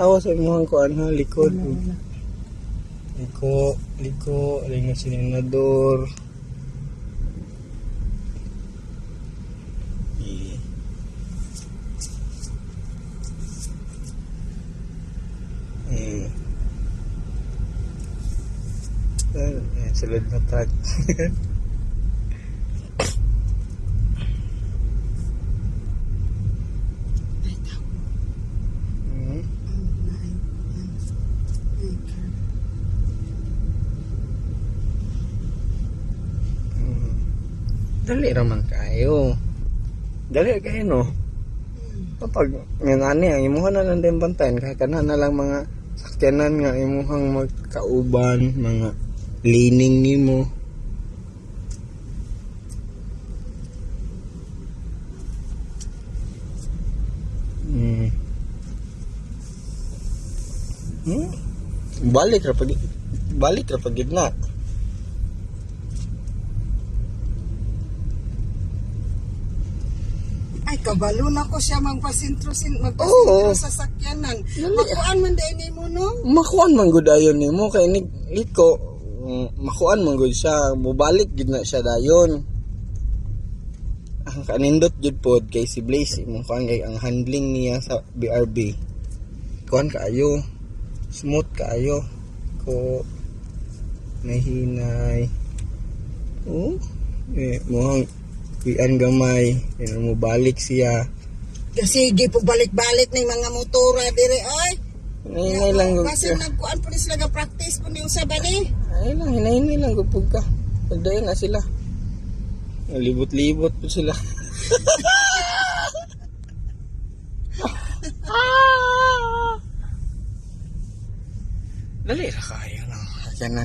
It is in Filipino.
Awas sa imong kuan ha, likod. Liko, ring nga senador. Sulod na tag. Dali raman kayo. Dali kayo no. Kapag ngani ang imuhan na lang din bantayan kaya kana na lang mga sakyanan nga imuhang magkauban, mga lining nimo. Balik ra pag gitna. Ay, kabalo na ko siya magpasintro sa sakyanan. Makuan man din mo, no? Makuan man gud ayon nimo kay liko makuan man gud siya, mubalik gid na siya dayon. Ang kanindot jud pod kay si Blaze mo kuan kay ang handling niya sa BRB. Kuan kaayo, smooth kaayo ko nahinay. Mohang kuyan gamay, mo balik siya. Kasi po balik-balik ng mga motora dire ay. Hinay lang gud. Kasi nagkuan po sila ga practice po yung sabani. Ay lang, hinay lang gud ka. Pagdayon na sila. Libot-libot po sila. Dali ra kaya lang. Kaya na